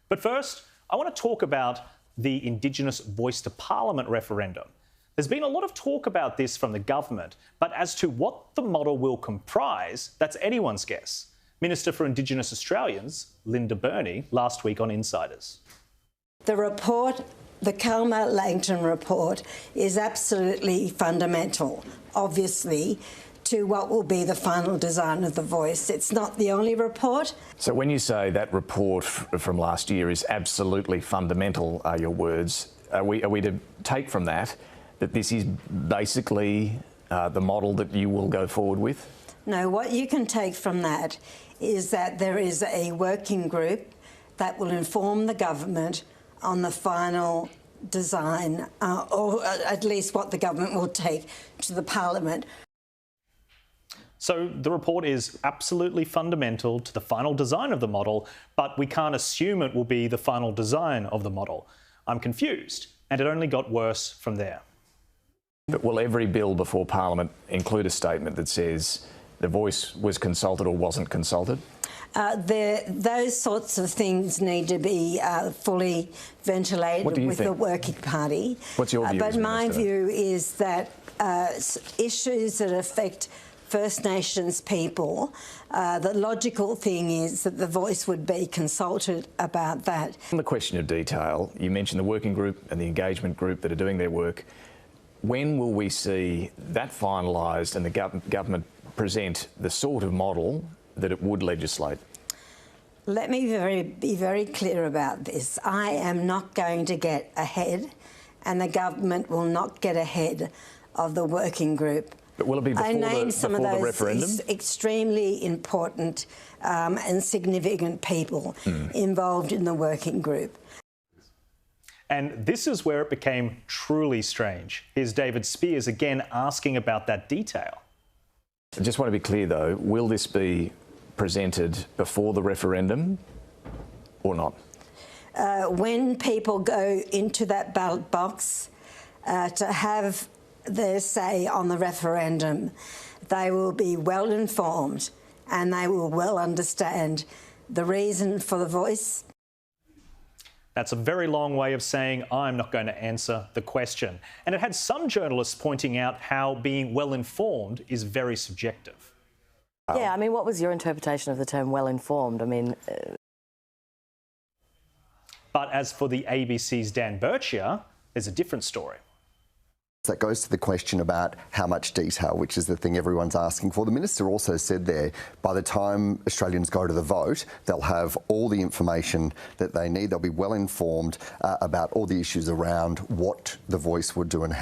But first, I want to talk about the Indigenous Voice to Parliament referendum. There's been a lot of talk about this from the government, but as to what the model will comprise, that's anyone's guess. Minister for Indigenous Australians, Linda Burney, last week on Insiders. The report, the Calma-Langton report, is absolutely fundamental, obviously, to what will be the final design of the voice. It's not the only report. So when you say that report from last year is absolutely fundamental, are your words, are we to take from that this is basically the model that you will go forward with? No, what you can take from that is that there is a working group that will inform the government on the final design, or at least what the government will take to the Parliament. So the report is absolutely fundamental to the final design of the model, but we can't assume it will be the final design of the model. I'm confused, and it only got worse from there. But will every bill before Parliament include a statement that says the voice was consulted or wasn't consulted? Those sorts of things need to be fully ventilated with the working party. What's your view? But my view is that issues that affect First Nations people, the logical thing is that the voice would be consulted about that. On the question of detail, you mentioned the working group and the engagement group that are doing their work. When will we see that finalised and the government present the sort of model that it would legislate? Let me be very clear about this. I am not going to get ahead, and the government will not get ahead of the working group. But will it be before I named some of those referendum? Extremely important and significant people involved in the working group. And this is where it became truly strange. Here's David Spears again asking about that detail. I just want to be clear though, will this be presented before the referendum or not? When people go into that ballot box to have their say on the referendum, they will be well informed and they will well understand the reason for the voice. That's a very long way of saying I'm not going to answer the question. And it had some journalists pointing out how being well informed is very subjective. Yeah, I mean, what was your interpretation of the term well informed? I mean... But as for the ABC's Dan Birchier, there's a different story. That goes to the question about how much detail, which is the thing everyone's asking for. The Minister also said there, by the time Australians go to the vote, they'll have all the information that they need. They'll be well informed about all the issues around what the voice would do and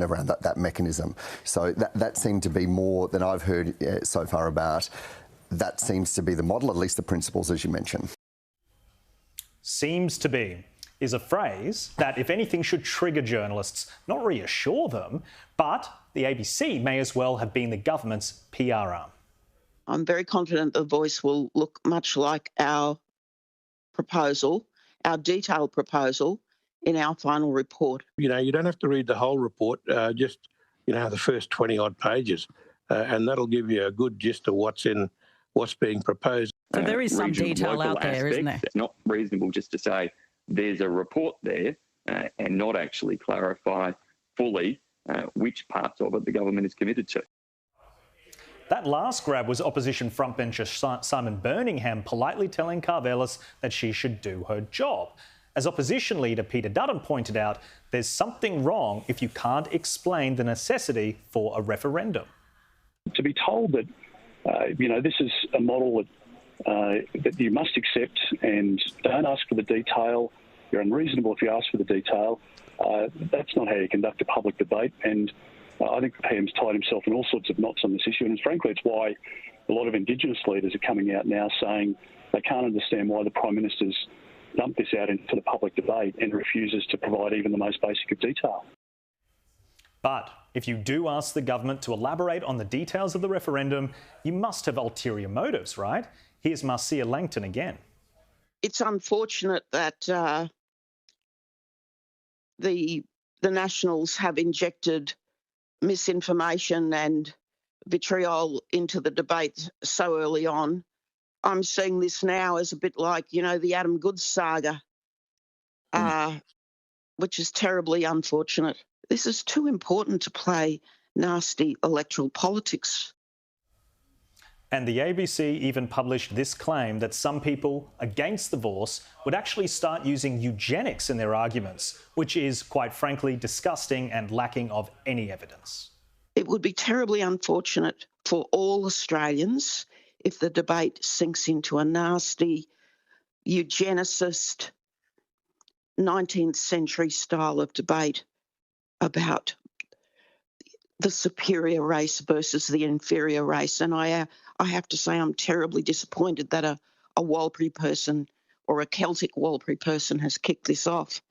around that mechanism. So that seemed to be more than I've heard so far about. That seems to be the model, at least the principles, as you mentioned. Seems to be is a phrase that, if anything, should trigger journalists, not reassure them, but the ABC may as well have been the government's PR arm. I'm very confident the voice will look much like our proposal, our detailed proposal in our final report. You know, you don't have to read the whole report, just, you know, the first 20-odd pages, and that'll give you a good gist of what's being proposed. So there is some detail out there, isn't there? It's not reasonable just to say there's a report there and not actually clarify fully which parts of it the government is committed to. That last grab was opposition frontbencher Simon Birmingham politely telling Karvelis that she should do her job. As opposition leader Peter Dutton pointed out, there's something wrong if you can't explain the necessity for a referendum. To be told that, you know, this is a model that you must accept and don't ask for the detail, you're unreasonable if you ask for the detail, that's not how you conduct a public debate. And I think the PM's tied himself in all sorts of knots on this issue. And frankly, it's why a lot of Indigenous leaders are coming out now saying they can't understand why the Prime Minister's dumped this out into the public debate and refuses to provide even the most basic of detail. But if you do ask the government to elaborate on the details of the referendum, you must have ulterior motives, right? Here's Marcia Langton again. It's unfortunate that the Nationals have injected misinformation and vitriol into the debate so early on. I'm seeing this now as a bit like, the Adam Goodes saga, which is terribly unfortunate. This is too important to play nasty electoral politics. And the ABC even published this claim that some people against the Voice would actually start using eugenics in their arguments, which is, quite frankly, disgusting and lacking of any evidence. It would be terribly unfortunate for all Australians if the debate sinks into a nasty eugenicist 19th century style of debate about the superior race versus the inferior race. And I have to say I'm terribly disappointed that a Warlpiri person or a Celtic Warlpiri person has kicked this off.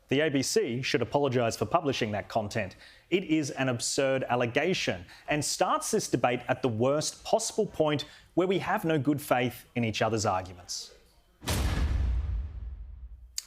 The ABC should apologise for publishing that content. It is an absurd allegation and starts this debate at the worst possible point where we have no good faith in each other's arguments.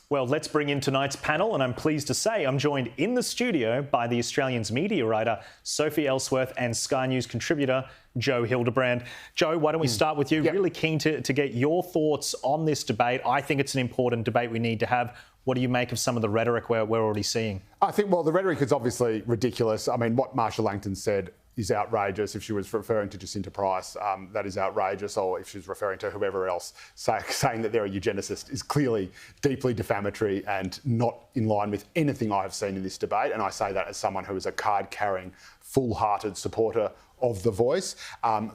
Well, let's bring in tonight's panel, and I'm pleased to say I'm joined in the studio by the Australian's media writer, Sophie Ellsworth, and Sky News contributor, Joe Hildebrand. Joe, why don't we start with you? Yep. Really keen to get your thoughts on this debate. I think it's an important debate we need to have. What do you make of some of the rhetoric we're already seeing? I think, well, the rhetoric is obviously ridiculous. I mean, what Marsha Langton said is outrageous. If she was referring to Jacinta Price, that is outrageous. Or if she's referring to whoever else, saying that they're a eugenicist is clearly deeply defamatory and not in line with anything I have seen in this debate. And I say that as someone who is a card-carrying, full-hearted supporter of The Voice.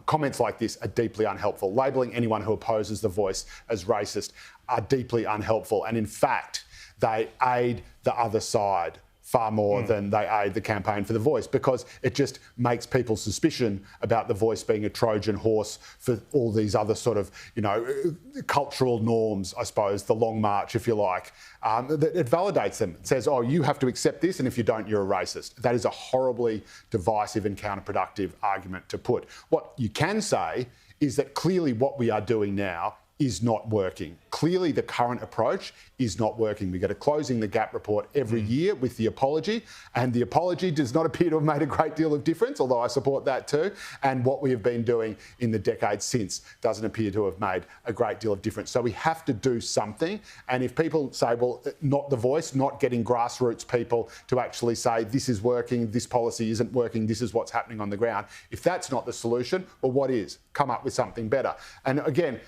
Comments like this are deeply unhelpful. Labelling anyone who opposes The Voice as racist are deeply unhelpful. And in fact, they aid the other side far more than they aid the campaign for The Voice, because it just makes people's suspicion about The Voice being a Trojan horse for all these other sort of, cultural norms, I suppose, the long march, if you like. It validates them. It says, oh, you have to accept this, and if you don't, you're a racist. That is a horribly divisive and counterproductive argument to put. What you can say is that clearly what we are doing now is not working. Clearly, the current approach is not working. We get a Closing the Gap report every year with the apology, and the apology does not appear to have made a great deal of difference, although I support that too. And what we have been doing in the decades since doesn't appear to have made a great deal of difference. So we have to do something. And if people say, well, not The Voice, not getting grassroots people to actually say this is working, this policy isn't working, this is what's happening on the ground, if that's not the solution, well, what is? Come up with something better. And again,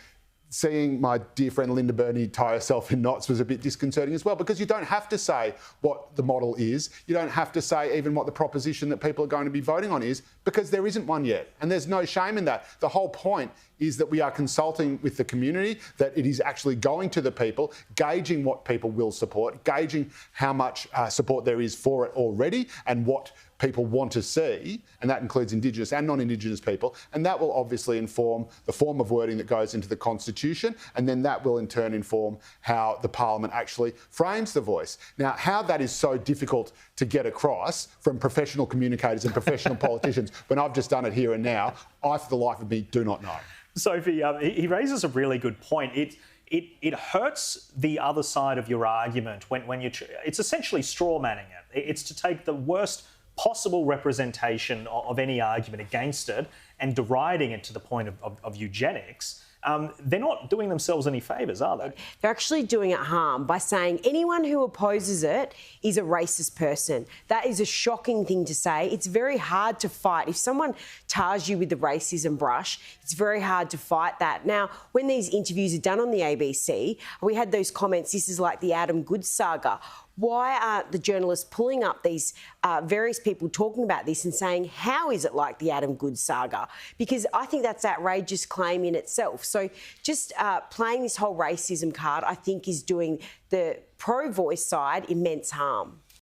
seeing my dear friend Linda Burney tie herself in knots was a bit disconcerting as well, because you don't have to say what the model is. You don't have to say even what the proposition that people are going to be voting on is, because there isn't one yet. And there's no shame in that. The whole point is that we are consulting with the community, that it is actually going to the people, gauging what people will support, gauging how much support there is for it already and what people want to see, and that includes Indigenous and non-Indigenous people, and that will obviously inform the form of wording that goes into the Constitution, and then that will in turn inform how the Parliament actually frames The Voice. Now, how that is so difficult to get across from professional communicators and professional politicians when I've just done it here and now, I, for the life of me, do not know. Sophie, he raises a really good point. It hurts the other side of your argument when it's essentially straw manning it. It's to take the worst possible representation of any argument against it and deriding it to the point of eugenics. They're not doing themselves any favours, are they? They're actually doing it harm by saying anyone who opposes it is a racist person. That is a shocking thing to say. It's very hard to fight. If someone tars you with the racism brush, it's very hard to fight that. Now, when these interviews are done on the ABC, we had those comments, this is like the Adam Goodes saga. Why aren't the journalists pulling up these various people talking about this and saying, how is it like the Adam Goodes saga? Because I think that's an outrageous claim in itself. So just playing this whole racism card, I think, is doing the pro-Voice side immense harm.